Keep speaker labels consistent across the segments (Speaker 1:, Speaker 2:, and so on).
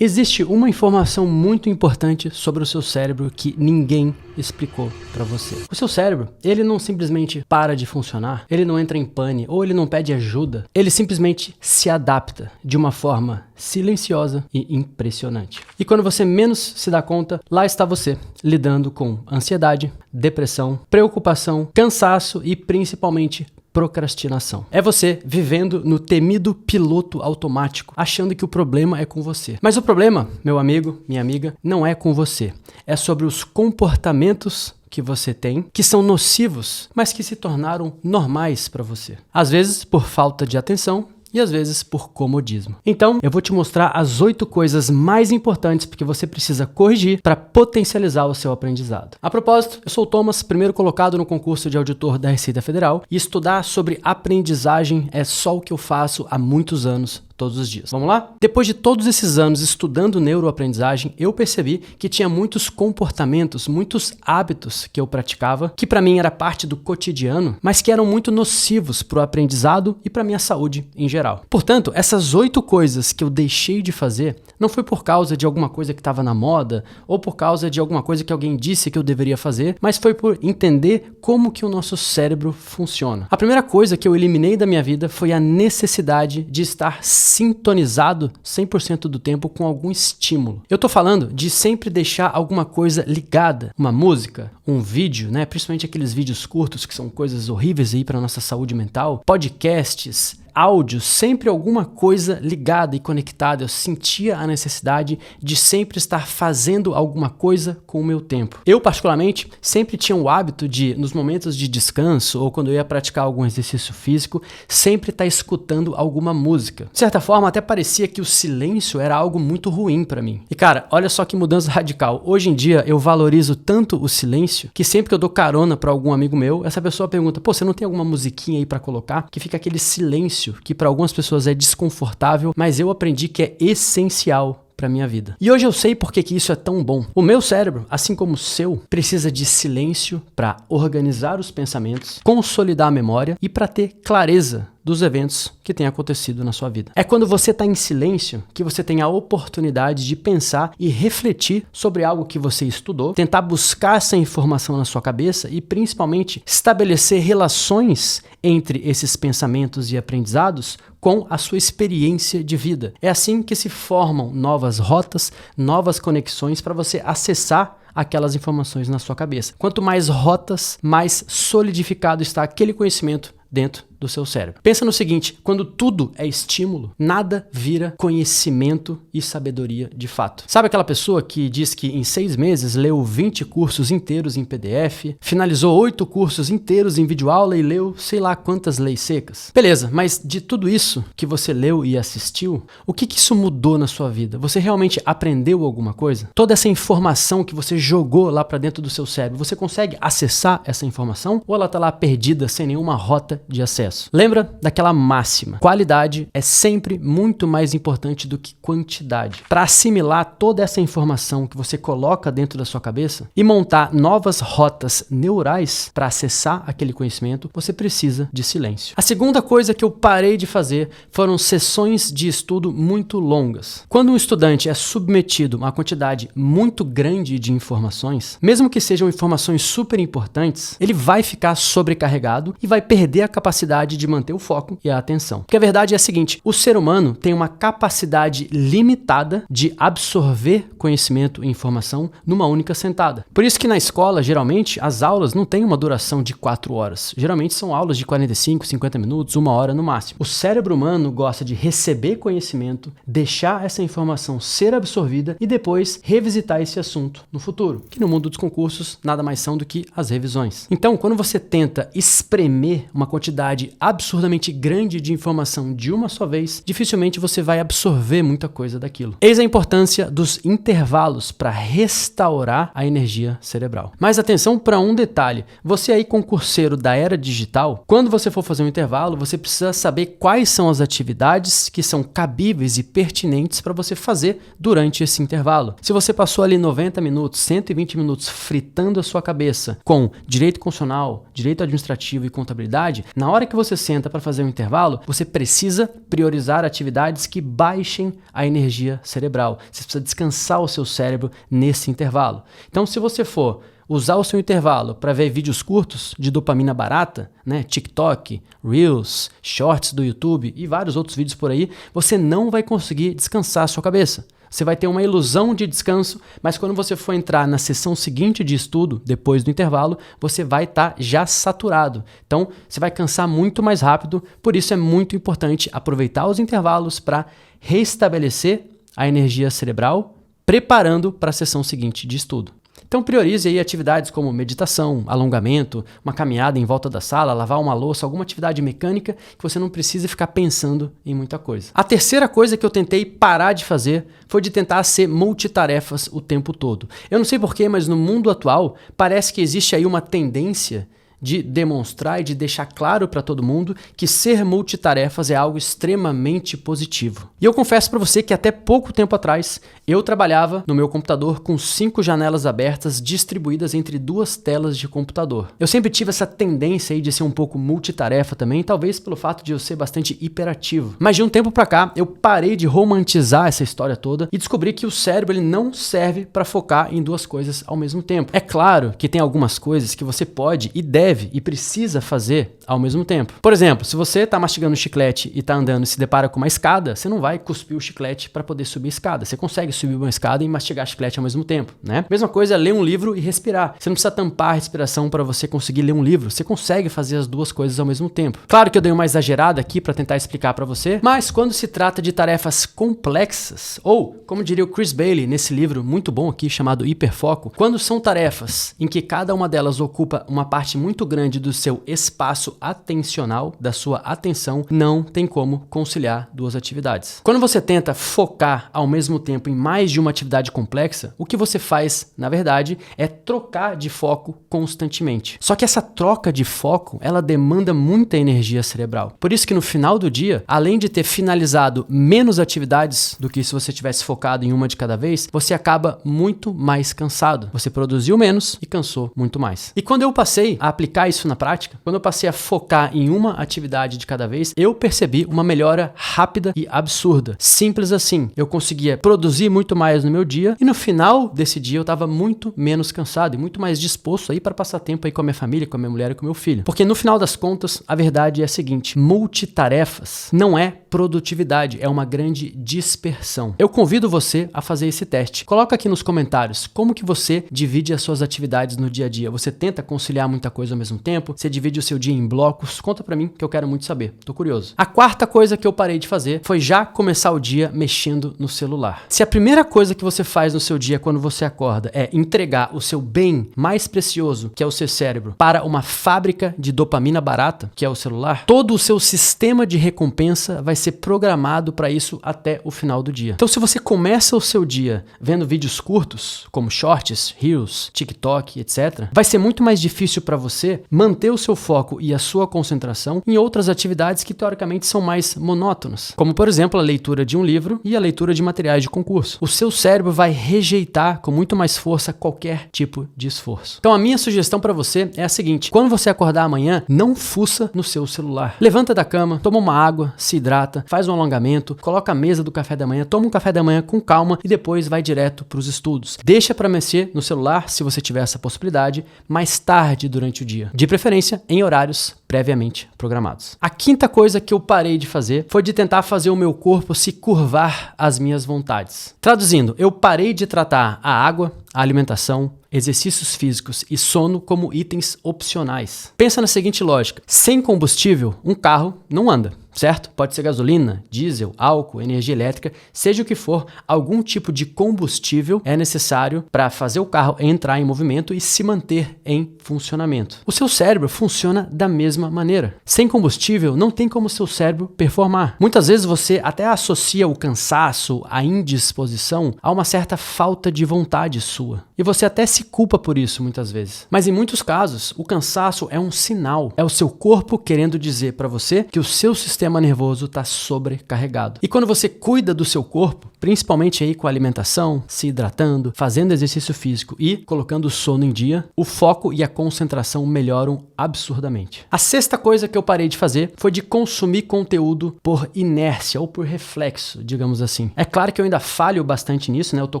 Speaker 1: Existe uma informação muito importante sobre o seu cérebro que ninguém explicou para você. O seu cérebro, ele não simplesmente para de funcionar, ele não entra em pane ou ele não pede ajuda, ele simplesmente se adapta de uma forma silenciosa e impressionante. E quando você menos se dá conta, lá está você, lidando com ansiedade, depressão, preocupação, cansaço e principalmente procrastinação. É você vivendo no temido piloto automático, achando que o problema é com você. Mas o problema, meu amigo, minha amiga, não é com você. É sobre os comportamentos que você tem, que são nocivos, mas que se tornaram normais para você. Às vezes por falta de atenção, e às vezes por comodismo. Então, eu vou te mostrar as 8 coisas mais importantes que você precisa corrigir para potencializar o seu aprendizado. A propósito, eu sou o Thomas, primeiro colocado no concurso de auditor da Receita Federal, e estudar sobre aprendizagem é só o que eu faço há muitos anos, todos os dias. Vamos lá? Depois de todos esses anos estudando neuroaprendizagem, eu percebi que tinha muitos comportamentos, muitos hábitos que eu praticava, que para mim era parte do cotidiano, mas que eram muito nocivos para o aprendizado e para minha saúde em geral. Portanto, essas 8 coisas que eu deixei de fazer não foi por causa de alguma coisa que estava na moda ou por causa de alguma coisa que alguém disse que eu deveria fazer, mas foi por entender como que o nosso cérebro funciona. A primeira coisa que eu eliminei da minha vida foi a necessidade de estar sintonizado 100% do tempo com algum estímulo. Eu tô falando de sempre deixar alguma coisa ligada, uma música, um vídeo, né? Principalmente aqueles vídeos curtos que são coisas horríveis aí para nossa saúde mental, podcasts, áudio, sempre alguma coisa ligada e conectada. Eu sentia a necessidade de sempre estar fazendo alguma coisa com o meu tempo. Eu, particularmente, sempre tinha o hábito de, nos momentos de descanso ou quando eu ia praticar algum exercício físico, sempre estar escutando alguma música. De certa forma, até parecia que o silêncio era algo muito ruim para mim. E cara, olha só que mudança radical. Hoje em dia, eu valorizo tanto o silêncio que sempre que eu dou carona para algum amigo meu, essa pessoa pergunta, pô, você não tem alguma musiquinha aí para colocar? Que fica aquele silêncio que para algumas pessoas é desconfortável, mas eu aprendi que é essencial para minha vida. E hoje eu sei por que isso é tão bom. O meu cérebro, assim como o seu, precisa de silêncio para organizar os pensamentos, consolidar a memória e para ter clareza dos eventos que têm acontecido na sua vida. É quando você está em silêncio que você tem a oportunidade de pensar e refletir sobre algo que você estudou, tentar buscar essa informação na sua cabeça e principalmente estabelecer relações entre esses pensamentos e aprendizados com a sua experiência de vida. É assim que se formam novas rotas, novas conexões para você acessar aquelas informações na sua cabeça. Quanto mais rotas, mais solidificado está aquele conhecimento dentro do seu cérebro. Pensa no seguinte, quando tudo é estímulo, nada vira conhecimento e sabedoria de fato. Sabe aquela pessoa que diz que em 6 meses leu 20 cursos inteiros em PDF, finalizou 8 cursos inteiros em videoaula e leu sei lá quantas leis secas? Beleza, mas de tudo isso que você leu e assistiu, o que isso mudou na sua vida? Você realmente aprendeu alguma coisa? Toda essa informação que você jogou lá para dentro do seu cérebro, você consegue acessar essa informação ou ela está lá perdida sem nenhuma rota de acesso? Lembra daquela máxima? Qualidade é sempre muito mais importante do que quantidade. Para assimilar toda essa informação que você coloca dentro da sua cabeça e montar novas rotas neurais para acessar aquele conhecimento, você precisa de silêncio. A segunda coisa que eu parei de fazer foram sessões de estudo muito longas. Quando um estudante é submetido a uma quantidade muito grande de informações, mesmo que sejam informações super importantes, ele vai ficar sobrecarregado e vai perder a capacidade de manter o foco e a atenção. Porque a verdade é a seguinte, o ser humano tem uma capacidade limitada de absorver conhecimento e informação numa única sentada. Por isso que na escola, geralmente, as aulas não têm uma duração de 4 horas. Geralmente são aulas de 45, 50 minutos, 1 hora no máximo. O cérebro humano gosta de receber conhecimento, deixar essa informação ser absorvida e depois revisitar esse assunto no futuro, que no mundo dos concursos nada mais são do que as revisões. Então, quando você tenta espremer uma quantidade absurdamente grande de informação de uma só vez, dificilmente você vai absorver muita coisa daquilo. Eis a importância dos intervalos para restaurar a energia cerebral. Mas atenção para um detalhe, você aí concurseiro da era digital, quando você for fazer um intervalo, você precisa saber quais são as atividades que são cabíveis e pertinentes para você fazer durante esse intervalo. Se você passou ali 90 minutos, 120 minutos fritando a sua cabeça com direito constitucional, direito administrativo e contabilidade, na hora que você senta para fazer um intervalo, você precisa priorizar atividades que baixem a energia cerebral. Você precisa descansar o seu cérebro nesse intervalo. Então, se você for usar o seu intervalo para ver vídeos curtos de dopamina barata, né, TikTok, Reels, Shorts do YouTube e vários outros vídeos por aí, você não vai conseguir descansar a sua cabeça. Você vai ter uma ilusão de descanso, mas quando você for entrar na sessão seguinte de estudo, depois do intervalo, você vai estar já saturado. Então, você vai cansar muito mais rápido, por isso é muito importante aproveitar os intervalos para restabelecer a energia cerebral, preparando para a sessão seguinte de estudo. Então priorize aí atividades como meditação, alongamento, uma caminhada em volta da sala, lavar uma louça, alguma atividade mecânica que você não precise ficar pensando em muita coisa. A terceira coisa que eu tentei parar de fazer foi de tentar ser multitarefas o tempo todo. Eu não sei porquê, mas no mundo atual parece que existe aí uma tendência de demonstrar e de deixar claro para todo mundo que ser multitarefas é algo extremamente positivo. E eu confesso para você que até pouco tempo atrás eu trabalhava no meu computador com 5 janelas abertas distribuídas entre 2 telas de computador. Eu sempre tive essa tendência aí de ser um pouco multitarefa também, talvez pelo fato de eu ser bastante hiperativo. Mas de um tempo para cá eu parei de romantizar essa história toda e descobri que o cérebro ele não serve para focar em 2 coisas ao mesmo tempo. É claro que tem algumas coisas que você pode e deve e precisa fazer ao mesmo tempo. Por exemplo, se você está mastigando um chiclete e está andando e se depara com uma escada, você não vai cuspir o chiclete para poder subir a escada. Você consegue subir uma escada e mastigar chiclete ao mesmo tempo, né? Mesma coisa é ler um livro e respirar. Você não precisa tampar a respiração para você conseguir ler um livro. Você consegue fazer as 2 coisas ao mesmo tempo. Claro que eu dei uma exagerada aqui para tentar explicar para você, mas quando se trata de tarefas complexas, ou como diria o Chris Bailey nesse livro muito bom aqui chamado Hiperfoco, quando são tarefas em que cada uma delas ocupa uma parte muito grande do seu espaço atencional, da sua atenção, não tem como conciliar 2 atividades. Quando você tenta focar ao mesmo tempo em mais de uma atividade complexa, o que você faz, na verdade, é trocar de foco constantemente. Só que essa troca de foco, ela demanda muita energia cerebral. Por isso que no final do dia, além de ter finalizado menos atividades do que se você tivesse focado em uma de cada vez, você acaba muito mais cansado. Você produziu menos e cansou muito mais. E quando eu passei a aplicar isso na prática, quando eu passei a focar em uma atividade de cada vez, eu percebi uma melhora rápida e absurda. Simples assim. Eu conseguia produzir muito mais no meu dia e no final desse dia eu estava muito menos cansado e muito mais disposto aí para passar tempo aí com a minha família, com a minha mulher e com o meu filho. Porque no final das contas, a verdade é a seguinte: multitarefas não é produtividade, é uma grande dispersão. Eu convido você a fazer esse teste. Coloca aqui nos comentários como que você divide as suas atividades no dia a dia. Você tenta conciliar muita coisa ao mesmo tempo? Você divide o seu dia em blocos? Conta pra mim que eu quero muito saber. Tô curioso. A quarta coisa que eu parei de fazer foi já começar o dia mexendo no celular. Se a primeira coisa que você faz no seu dia quando você acorda é entregar o seu bem mais precioso, que é o seu cérebro, para uma fábrica de dopamina barata, que é o celular, todo o seu sistema de recompensa vai ser programado para isso até o final do dia. Então, se você começa o seu dia vendo vídeos curtos, como Shorts, Reels, TikTok, etc., vai ser muito mais difícil para você manter o seu foco e a sua concentração em outras atividades que teoricamente são mais monótonas, como por exemplo a leitura de um livro e a leitura de materiais de concurso. O seu cérebro vai rejeitar com muito mais força qualquer tipo de esforço. Então a minha sugestão para você é a seguinte: quando você acordar amanhã, não fuça no seu celular. Levanta da cama, toma uma água, se hidrata, faz um alongamento, coloca a mesa do café da manhã, toma um café da manhã com calma e depois vai direto para os estudos. Deixa para mexer no celular, se você tiver essa possibilidade, mais tarde durante o dia. De preferência em horários previamente programados. A quinta coisa que eu parei de fazer foi de tentar fazer o meu corpo se curvar às minhas vontades. Traduzindo, eu parei de tratar a água, a alimentação, exercícios físicos e sono como itens opcionais. Pensa na seguinte lógica: sem combustível, um carro não anda, certo? Pode ser gasolina, diesel, álcool, energia elétrica, seja o que for, algum tipo de combustível é necessário para fazer o carro entrar em movimento e se manter em funcionamento. O seu cérebro funciona da mesma maneira. Sem combustível, não tem como o seu cérebro performar. Muitas vezes você até associa o cansaço, a indisposição, a uma certa falta de vontade sua. E você até se culpa por isso muitas vezes. Mas em muitos casos, o cansaço é um sinal. É o seu corpo querendo dizer para você que o seu sistema sistema nervoso está sobrecarregado. E quando você cuida do seu corpo, principalmente aí com a alimentação, se hidratando, fazendo exercício físico e colocando o sono em dia, o foco e a concentração melhoram absurdamente. A sexta coisa que eu parei de fazer foi de consumir conteúdo por inércia ou por reflexo, digamos assim. É claro que eu ainda falho bastante nisso, né? Eu tô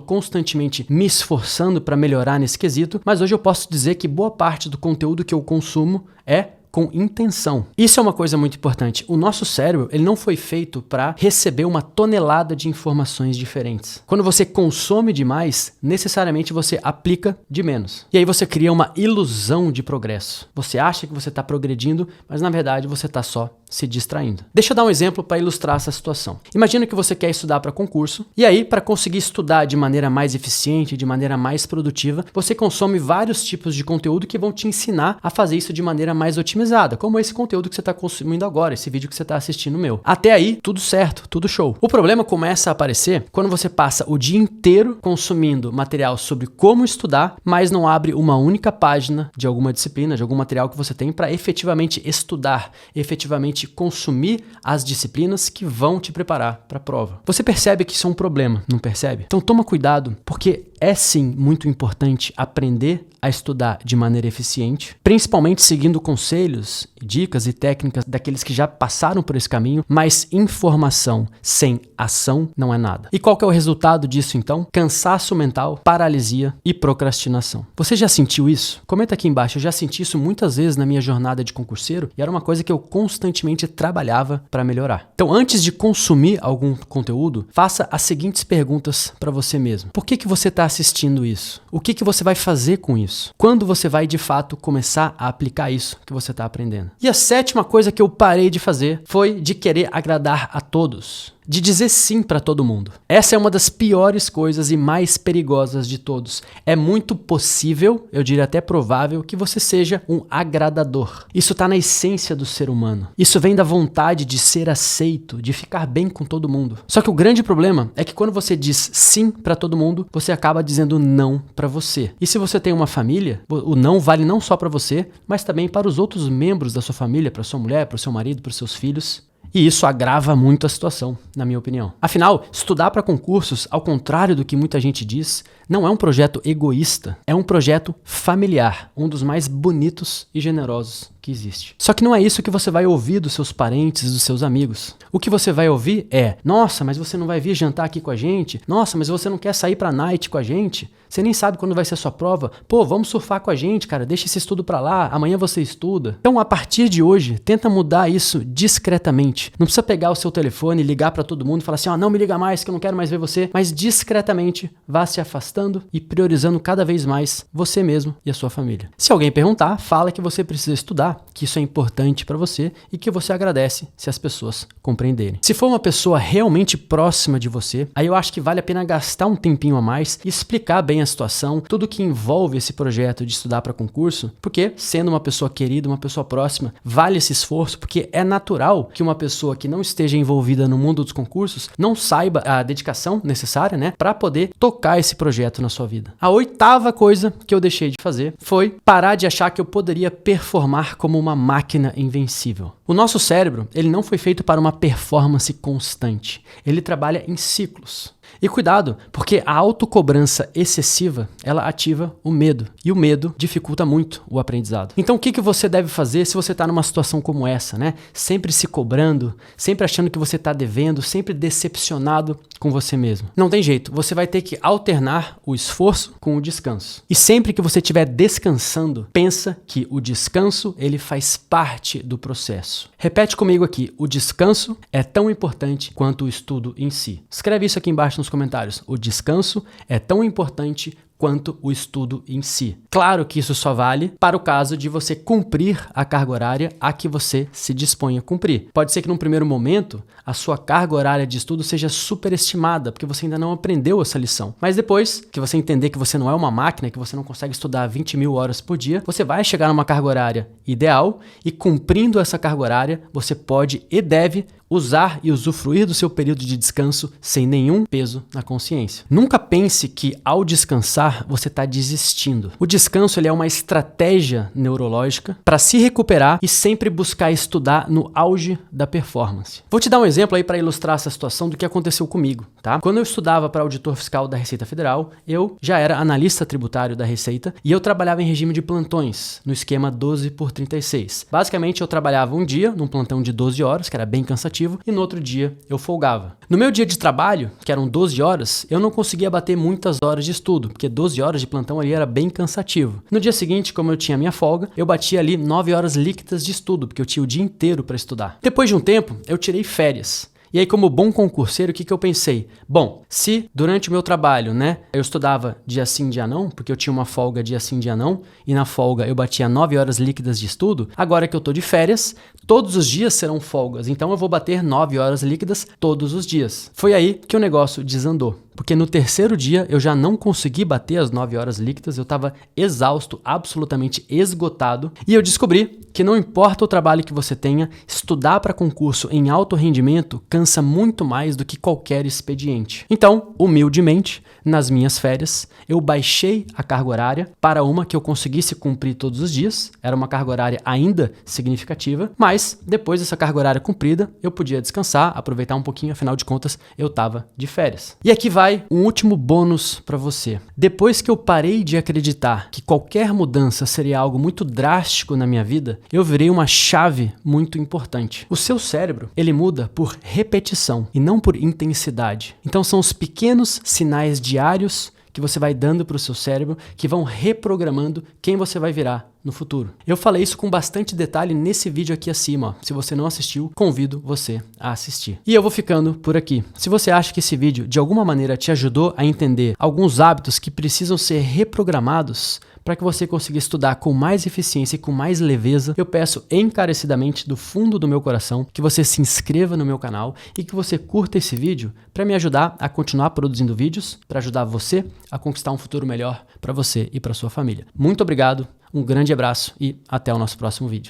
Speaker 1: constantemente me esforçando para melhorar nesse quesito, mas hoje eu posso dizer que boa parte do conteúdo que eu consumo é com intenção. Isso é uma coisa muito importante. O nosso cérebro, ele não foi feito para receber uma tonelada de informações diferentes. Quando você consome demais, necessariamente você aplica de menos. E aí você cria uma ilusão de progresso. Você acha que você está progredindo, mas na verdade você está só se distraindo. Deixa eu dar um exemplo para ilustrar essa situação. Imagina que você quer estudar para concurso, e aí, para conseguir estudar de maneira mais eficiente, de maneira mais produtiva, você consome vários tipos de conteúdo que vão te ensinar a fazer isso de maneira mais otimizada, como esse conteúdo que você está consumindo agora, esse vídeo que você está assistindo meu. Até aí, tudo certo, tudo show. O problema começa a aparecer quando você passa o dia inteiro consumindo material sobre como estudar, mas não abre uma única página de alguma disciplina, de algum material que você tem para efetivamente estudar, efetivamente consumir as disciplinas que vão te preparar para a prova. Você percebe que isso é um problema, não percebe? Então toma cuidado, porque é sim muito importante aprender a estudar de maneira eficiente, principalmente seguindo conselhos, dicas e técnicas daqueles que já passaram por esse caminho, mas informação sem ação não é nada. E qual que é o resultado disso então? Cansaço mental, paralisia e procrastinação. Você já sentiu isso? Comenta aqui embaixo. Eu já senti isso muitas vezes na minha jornada de concurseiro e era uma coisa que eu constantemente trabalhava para melhorar. Então, antes de consumir algum conteúdo, faça as seguintes perguntas para você mesmo. Por que você está assistindo isso? O que você vai fazer com isso? Quando você vai de fato começar a aplicar isso que você está aprendendo? E a sétima coisa que eu parei de fazer foi de querer agradar a todos. De dizer sim para todo mundo. Essa é uma das piores coisas e mais perigosas de todos. É muito possível, eu diria até provável, que você seja um agradador. Isso está na essência do ser humano. Isso vem da vontade de ser aceito, de ficar bem com todo mundo. Só que o grande problema é que quando você diz sim para todo mundo, você acaba dizendo não para você. E se você tem uma família, o não vale não só para você, mas também para os outros membros da sua família, para sua mulher, para o seu marido, para os seus filhos. E isso agrava muito a situação, na minha opinião. Afinal, estudar para concursos, ao contrário do que muita gente diz, não é um projeto egoísta, é um projeto familiar, um dos mais bonitos e generosos que existe. Só que não é isso que você vai ouvir dos seus parentes, dos seus amigos. O que você vai ouvir é: nossa, mas você não vai vir jantar aqui com a gente? Nossa, mas você não quer sair pra night com a gente? Você nem sabe quando vai ser a sua prova? Pô, vamos surfar com a gente, cara, deixa esse estudo pra lá, amanhã você estuda. Então, a partir de hoje, tenta mudar isso discretamente. Não precisa pegar o seu telefone e ligar pra todo mundo e falar assim: não me liga mais que eu não quero mais ver você, mas discretamente vá se afastando e priorizando cada vez mais você mesmo e a sua família. Se alguém perguntar, fala que você precisa estudar, que isso é importante para você e que você agradece se as pessoas compreenderem. Se for uma pessoa realmente próxima de você, aí eu acho que vale a pena gastar um tempinho a mais e explicar bem a situação, tudo que envolve esse projeto de estudar para concurso, porque sendo uma pessoa querida, uma pessoa próxima, vale esse esforço, porque é natural que uma pessoa que não esteja envolvida no mundo dos concursos não saiba a dedicação necessária, né, para poder tocar esse projeto na sua vida. A oitava coisa que eu deixei de fazer foi parar de achar que eu poderia performar como uma máquina invencível. O nosso cérebro, ele não foi feito para uma performance constante. Ele trabalha em ciclos. E cuidado, porque a autocobrança excessiva, ela ativa o medo. E o medo dificulta muito o aprendizado. Então o que você deve fazer se você está numa situação como essa, né? Sempre se cobrando, sempre achando que você está devendo, sempre decepcionado com você mesmo. Não tem jeito, você vai ter que alternar o esforço com o descanso. E sempre que você estiver descansando, pensa que o descanso, ele faz parte do processo. Repete comigo aqui, o descanso é tão importante quanto o estudo em si. Escreve isso aqui embaixo nos comentários. O descanso é tão importante quanto o estudo em si. Claro que isso só vale para o caso de você cumprir a carga horária a que você se dispõe a cumprir. Pode ser que num primeiro momento a sua carga horária de estudo seja superestimada, porque você ainda não aprendeu essa lição. Mas depois que você entender que você não é uma máquina, que você não consegue estudar 20 mil horas por dia, você vai chegar numa carga horária ideal e cumprindo essa carga horária, você pode e deve usar e usufruir do seu período de descanso sem nenhum peso na consciência. Nunca pense que ao descansar você está desistindo. O descanso ele é uma estratégia neurológica para se recuperar e sempre buscar estudar no auge da performance. Vou te dar um exemplo aí para ilustrar essa situação do que aconteceu comigo, tá? Quando eu estudava para auditor fiscal da Receita Federal, eu já era analista tributário da Receita e eu trabalhava em regime de plantões, no esquema 12/36. Basicamente, eu trabalhava um dia num plantão de 12 horas, que era bem cansativo, e no outro dia eu folgava. No meu dia de trabalho, que eram 12 horas, eu não conseguia bater muitas horas de estudo, porque 12 horas de plantão ali era bem cansativo. No dia seguinte, como eu tinha minha folga, eu batia ali 9 horas líquidas de estudo, porque eu tinha o dia inteiro para estudar. Depois de um tempo, eu tirei férias. E aí, como bom concurseiro, o que eu pensei? Bom, se durante o meu trabalho, eu estudava dia sim, dia não, porque eu tinha uma folga dia sim, dia não, e na folga eu batia 9 horas líquidas de estudo, agora que eu tô de férias, todos os dias serão folgas, então eu vou bater 9 horas líquidas todos os dias. Foi aí que o negócio desandou. Porque no terceiro dia eu já não consegui bater as 9 horas líquidas, eu estava exausto, absolutamente esgotado. E eu descobri que não importa o trabalho que você tenha, estudar para concurso em alto rendimento cansa muito mais do que qualquer expediente. Então, humildemente, nas minhas férias, eu baixei a carga horária para uma que eu conseguisse cumprir todos os dias. Era uma carga horária ainda significativa, mas depois dessa carga horária cumprida, eu podia descansar, aproveitar um pouquinho, afinal de contas, eu estava de férias. E aqui vai um último bônus para você. Depois que eu parei de acreditar que qualquer mudança seria algo muito drástico na minha vida, eu virei uma chave muito importante. O seu cérebro, ele muda por repetição e não por intensidade. Então são os pequenos sinais diários que você vai dando para o seu cérebro que vão reprogramando quem você vai virar no futuro. Eu falei isso com bastante detalhe nesse vídeo aqui acima. Se você não assistiu, convido você a assistir. E eu vou ficando por aqui. Se você acha que esse vídeo de alguma maneira te ajudou a entender alguns hábitos que precisam ser reprogramados para que você consiga estudar com mais eficiência e com mais leveza, eu peço encarecidamente do fundo do meu coração que você se inscreva no meu canal e que você curta esse vídeo para me ajudar a continuar produzindo vídeos, para ajudar você a conquistar um futuro melhor para você e para sua família. Muito obrigado, um grande abraço e até o nosso próximo vídeo.